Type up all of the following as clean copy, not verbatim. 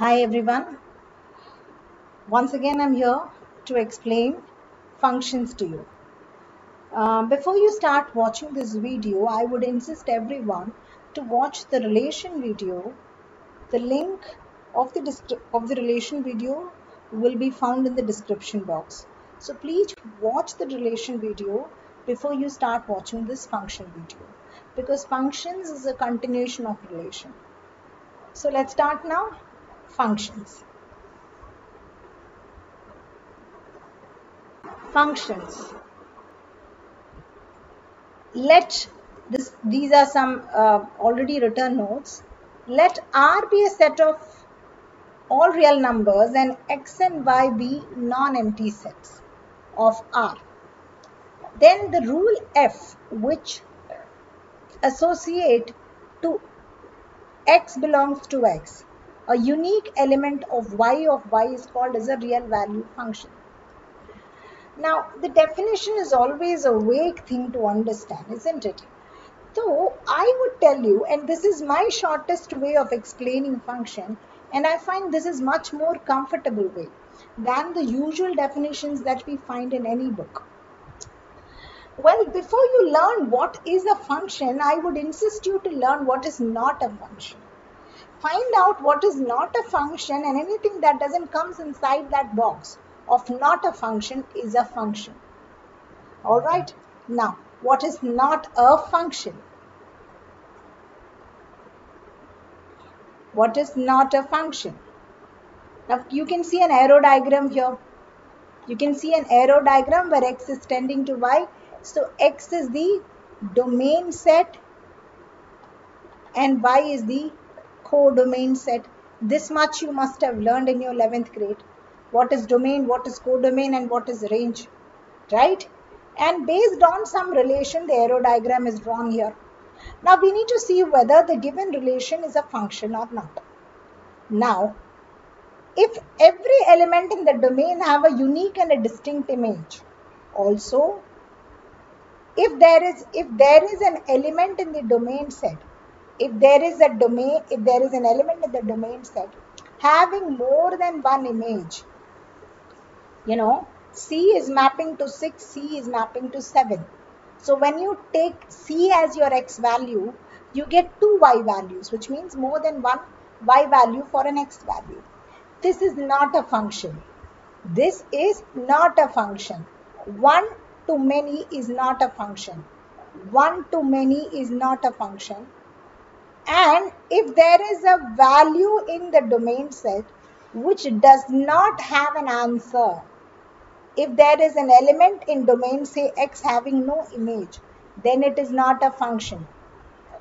Hi everyone. Once again I'm here to explain functions to you. Before you start watching this video, I would insist everyone to watch the relation video. The link of the relation video will be found in the description box. So please watch the relation video before you start watching this function video, because functions is a continuation of relation. So let's start now. Functions. Functions. These are some already written notes. Let R be a set of all real numbers and X and Y be non-empty sets of R. Then the rule F, which associate to X belongs to X, a unique element of Y is called as a real value function. Now, the definition is always a vague thing to understand, isn't it? So I would tell you, and this is my shortest way of explaining function, and I find this is much more comfortable way than the usual definitions that we find in any book. Well, before you learn what is a function, I would insist you to learn what is not a function. Find out what is not a function, and anything that doesn't come inside that box of not a function is a function. All right. Now, what is not a function? What is not a function? Now you can see an arrow diagram here. You can see an arrow diagram where X is tending to Y. So X is the domain set and Y is the codomain set. This much you must have learned in your 11th grade. What is domain, what is codomain, and what is range, right? And based on some relation, the arrow diagram is drawn here. Now we need to see whether the given relation is a function or not. Now, if every element in the domain have a unique and a distinct image, also, if there is an element in the domain set, if there is an element in the domain set having more than one image, C is mapping to 6, C is mapping to 7. So when you take C as your X value, you get two Y values, which means more than one Y value for an X value. This is not a function. This is not a function. One to many is not a function. One to many is not a function. And if there is a value in the domain set which does not have an answer, if there is an element in domain, say X, having no image, then it is not a function.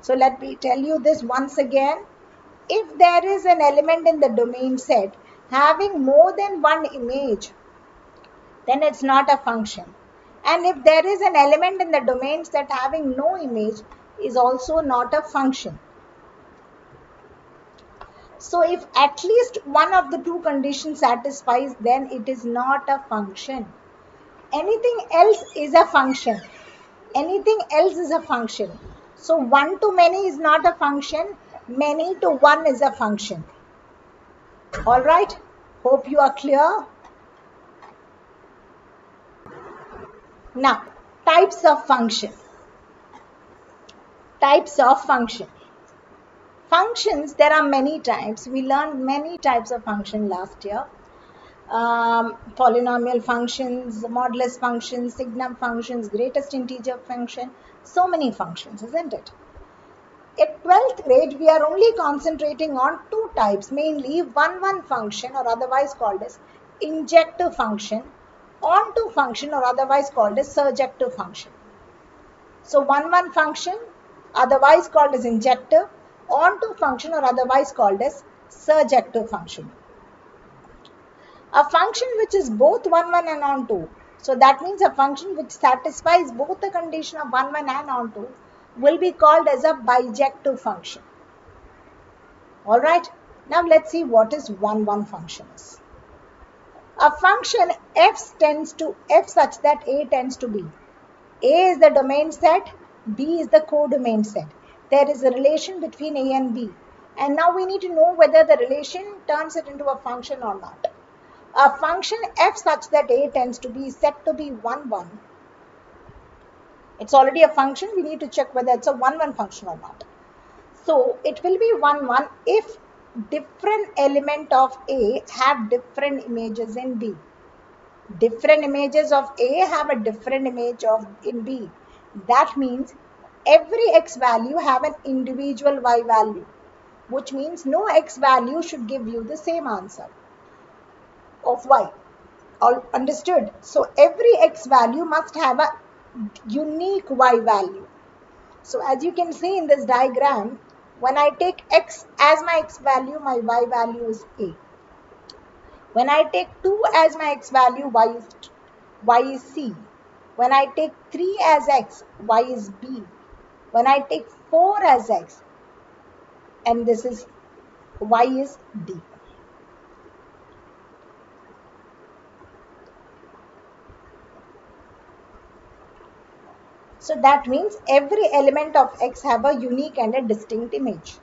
So let me tell you this once again. If there is an element in the domain set having more than one image, then it's not a function. And if there is an element in the domain set having no image, is also not a function. So if at least one of the two conditions satisfies, then it is not a function. Anything else is a function. Anything else is a function. So one to many is not a function. Many to one is a function. All right. Hope you are clear. Now, types of function. Types of function. Functions, there are many types. We learned many types of function last year. Polynomial functions, modulus functions, signum functions, greatest integer function, so many functions, isn't it? At 12th grade, we are only concentrating on two types, mainly one-one function, or otherwise called as injective function, onto function, or otherwise called as surjective function. So one-one function, otherwise called as injective, onto function, or otherwise called as surjective function. A function which is both 1-1 and onto, so that means a function which satisfies both the condition of 1-1 and onto, will be called as a bijective function. Alright, now let's see what is 1-1 function is. A function f tends to f such that A tends to B. A is the domain set, B is the codomain set. There is a relation between A and B. And now we need to know whether the relation turns it into a function or not. A function f such that a tends to be is said to be 1, 1. It's already a function. We need to check whether it's a 1, 1 function or not. So it will be 1, 1 if different element of A have different images in B. Different images of A have a different image of in B. That means every x value have an individual y value, which means no x value should give you the same answer of y. All understood? So every x value must have a unique y value. So as you can see in this diagram, when I take x as my x value, my y value is A. When I take 2 as my x value, y is C. When I take 3 as x, y is B. When I take 4 as x, and this is y is D. So that means every element of x have a unique and a distinct image.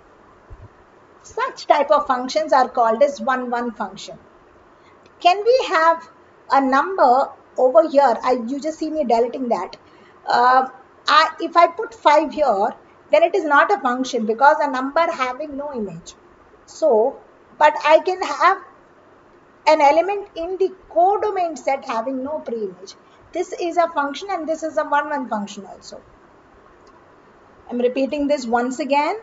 Such type of functions are called as 1, 1 function. Can we have a number over here? You just see me deleting that. If I put 5 here, then it is not a function because a number having no image. So, but I can have an element in the codomain set having no pre-image. This is a function and this is a 1, 1 function also. I'm repeating this once again.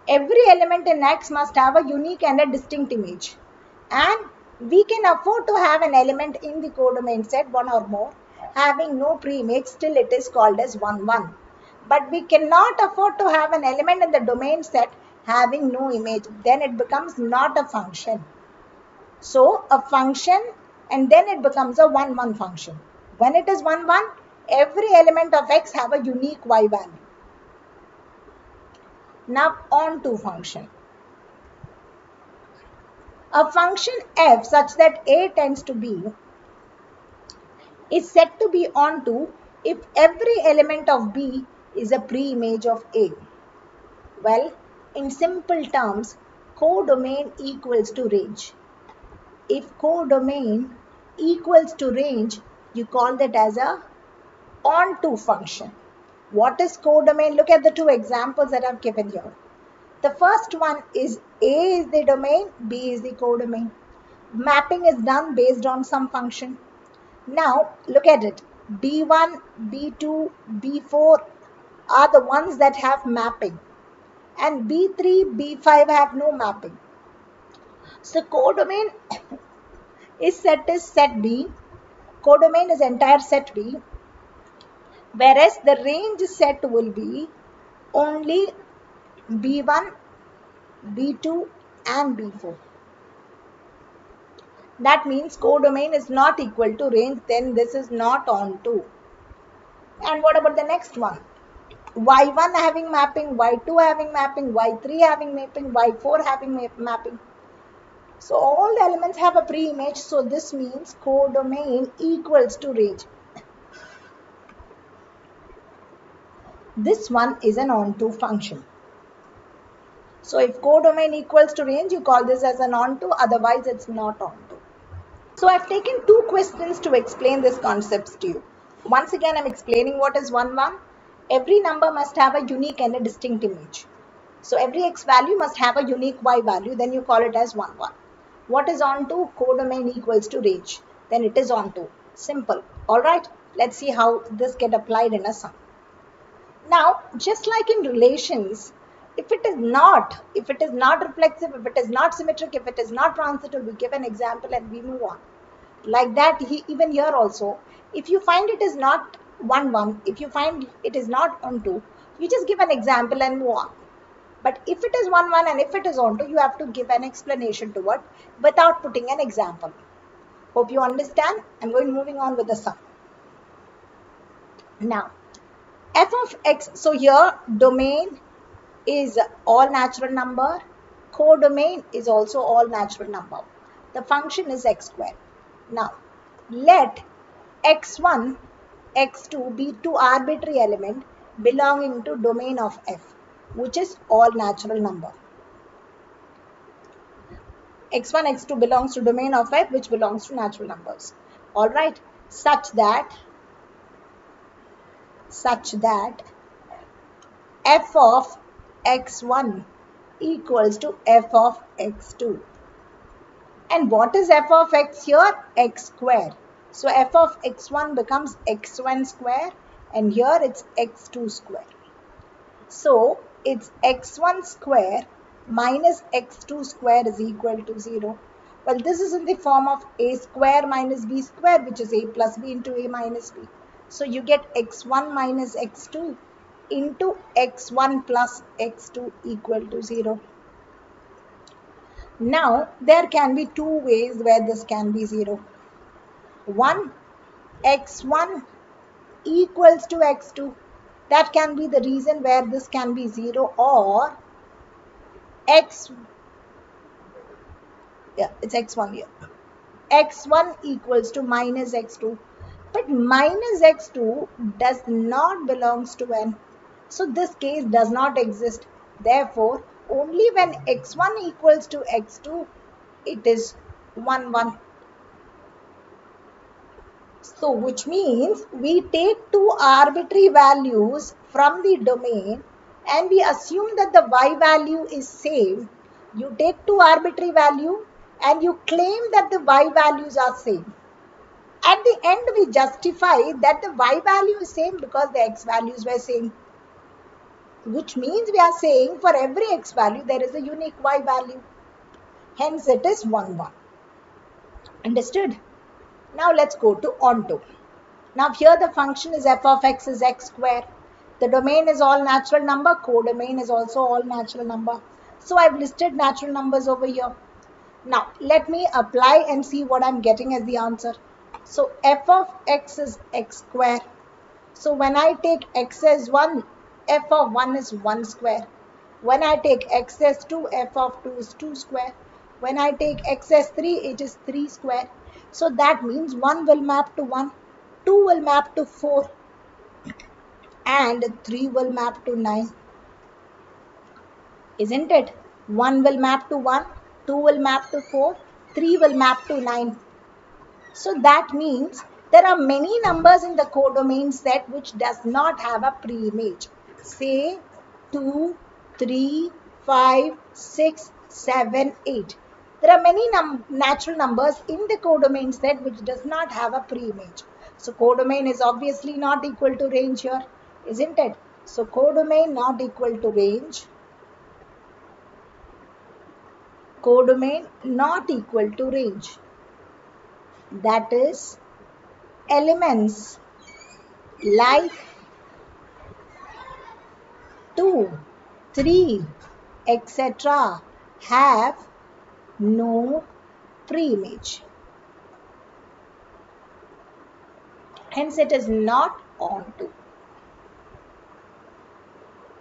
Every element in X must have a unique and a distinct image. And we can afford to have an element in the codomain set, one or more, having no pre-image, still it is called as 1, 1. But we cannot afford to have an element in the domain set having no image. Then it becomes not a function. So a function and then it becomes a 1, 1 function. When it is 1, 1, every element of X have a unique Y value. Now on to function. A function f such that A tends to B is said to be onto if every element of B is a pre-image of A. Well, in simple terms, codomain equals to range. If codomain equals to range, you call that as a onto function. What is codomain? Look at the two examples that I've given here. The first one is A is the domain, B is the codomain. Mapping is done based on some function. Now look at it. B1, B2, B4 are the ones that have mapping. And B3, B5 have no mapping. So codomain is set as set B. Codomain is entire set B. Whereas the range set will be only B1, B2 and B4. That means codomain is not equal to range, then this is not onto. And what about the next one? Y1 having mapping, Y2 having mapping, Y3 having mapping, Y4 having mapping. So all the elements have a pre-image, so this means codomain equals to range. This one is an onto function. So if codomain equals to range, you call this as an onto, otherwise it's not onto. So I've taken two questions to explain these concepts to you. Once again, I'm explaining what is 1, 1. Every number must have a unique and a distinct image. So every x value must have a unique y value, then you call it as 1, 1. What is onto? Codomain equals to range. Then it is onto. Simple. Alright, let's see how this get applied in a sum. Now, just like in relations, if it is not reflexive, if it is not symmetric, if it is not transitive, we give an example and we move on. Like that, even here also, if you find it is not 1, 1, if you find it is not onto, you just give an example and move on. But if it is 1, 1 and if it is onto, you have to give an explanation to it without putting an example. Hope you understand. I'm moving on with the sum. Now, f of x, so here domain is all natural number, codomain is also all natural number. The function is x squared. Now, let x1, x2 be two arbitrary elements belonging to domain of f, which is all natural number. x1, x2 belongs to domain of f which belongs to natural numbers. All right, such that f of x1 equals to f of x2. And what is f of x here? X square. So f of x1 becomes x1 square, and here it's x2 square. So it's x1 square minus x2 square is equal to 0. Well, this is in the form of a square minus b square, which is a plus b into a minus b. So you get x1 minus x2 into x1 plus x2 equal to 0. Now, there can be two ways where this can be 0. One, x1 equals to x2. That can be the reason where this can be 0, or it's x1 here. x1 equals to minus x2. But minus x2 does not belongs to n. So this case does not exist. Therefore, only when x1 equals to x2, it is 1, 1. So which means we take two arbitrary values from the domain and we assume that the y value is same. You take two arbitrary value and you claim that the y values are same. At the end, we justify that the y value is same because the x values were same. Which means we are saying for every x value there is a unique y value. Hence it is 1, 1. Understood? Now let's go to onto. Now here the function is f of x is x square. The domain is all natural number. Codomain is also all natural number. So I've listed natural numbers over here. Now let me apply and see what I'm getting as the answer. So f of x is x square. So when I take x as 1, f of 1 is 1 square. When I take x as 2, f of 2 is 2 square. When I take x as 3, it is 3 square. So that means 1 will map to 1, 2 will map to 4, and 3 will map to 9. Isn't it? 1 will map to 1, 2 will map to 4, 3 will map to 9. So that means there are many numbers in the codomain set which does not have a pre-image. Say 2, 3, 5, 6, 7, 8. There are many natural numbers in the codomain set which does not have a pre-image. So codomain is obviously not equal to range here, isn't it? So codomain not equal to range. Codomain not equal to range. That is, elements like 2, 3, etc. have no pre-image. Hence it is not onto.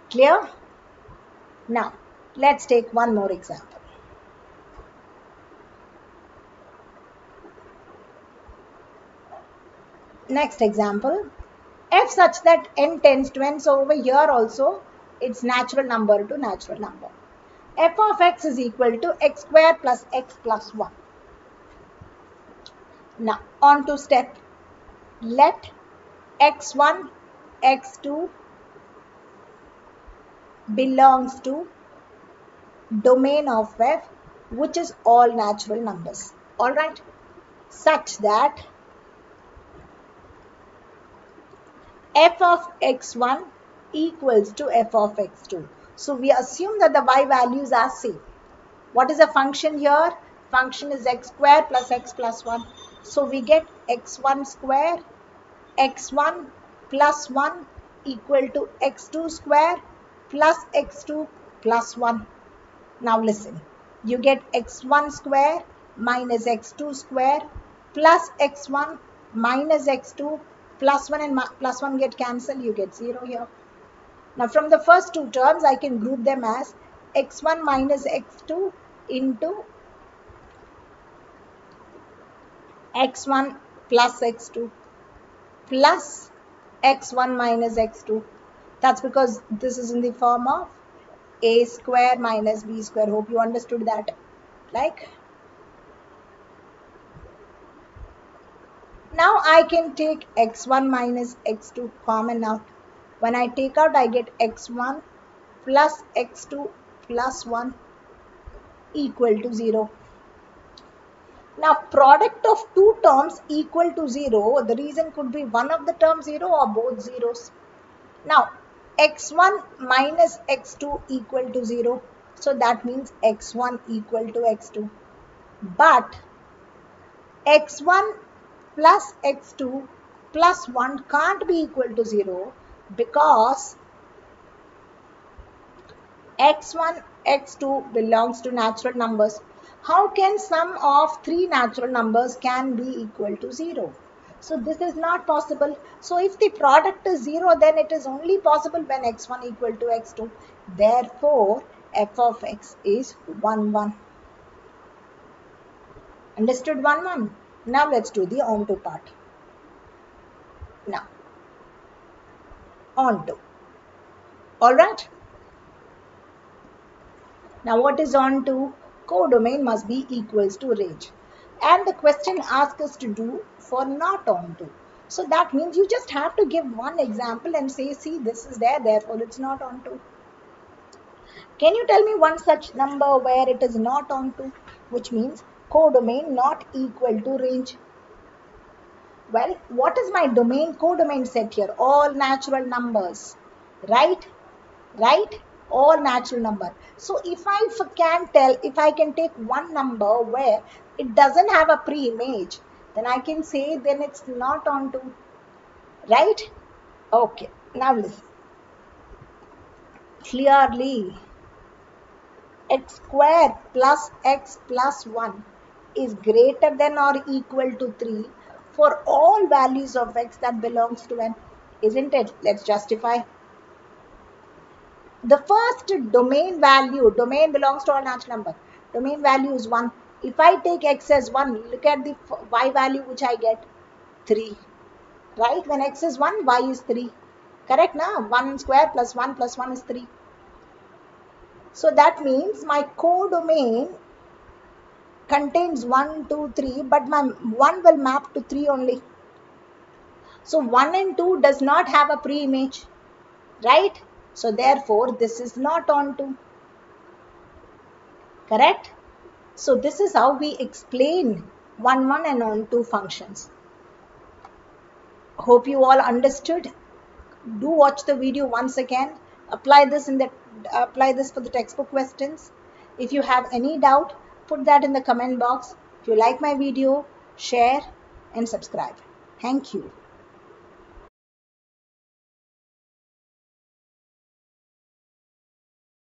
Clear? Now let's take one more example. Next example, f such that n tends to n. So over here also it's natural number to natural number. F of x is equal to x square plus x plus 1. Now on to step. Let x1, x2 belongs to domain of f which is all natural numbers. Alright, such that f of x1 equals to f of x2. So we assume that the y values are same. What is the function here? Function is x square plus x plus 1. So we get x1 square, x1 plus 1 equal to x2 square plus x2 plus 1. Now listen, you get x1 square minus x2 square plus x1 minus x2 plus 1 and plus 1 get cancelled, you get 0 here. Now from the first two terms, I can group them as x1 minus x2 into x1 plus x2 plus x1 minus x2. That's because this is in the form of a square minus b square. Hope you understood that. Like, Now I can take x1 minus x2 common out. When I take out, I get x1 plus x2 plus 1 equal to 0. Now product of two terms equal to 0, the reason could be one of the terms 0 or both zeros. Now x1 minus x2 equal to 0. So that means x1 equal to x2. But x1 plus x2 plus 1 can't be equal to 0 because x1, x2 belongs to natural numbers. How can sum of three natural numbers can be equal to 0? So this is not possible. So if the product is 0, then it is only possible when x1 equal to x2. Therefore, f of x is 1, 1. Understood 1, 1? Now let's do the onto part. Now, onto. Alright? Now what is onto? Codomain must be equals to range. And the question asks us to do for not onto. So that means you just have to give one example and say, see, this is there, therefore it's not onto. Can you tell me one such number where it is not onto, which means codomain not equal to range? Well, what is my domain, codomain set here? All natural numbers, right? Right? All natural number. So if I can take one number where it doesn't have a pre-image, then I can say then it's not onto, right? Okay, now listen. Clearly, x square plus x plus 1 is greater than or equal to 3 for all values of x that belongs to n, isn't it? Let's justify. The first domain value, domain belongs to all natural number. Domain value is 1. If I take x as 1, look at the y value which I get, 3. Right? When x is 1, y is 3. Correct now? 1 square plus 1 is 3. So that means my codomain contains 1, 2, 3, but my 1 will map to 3 only. So 1 and 2 does not have a pre-image. Right? So therefore, this is not onto. Correct? So this is how we explain 1, 1 and onto functions. Hope you all understood. Do watch the video once again. Apply this for the textbook questions. If you have any doubt, put that in the comment box. If you like my video, share and subscribe. Thank you.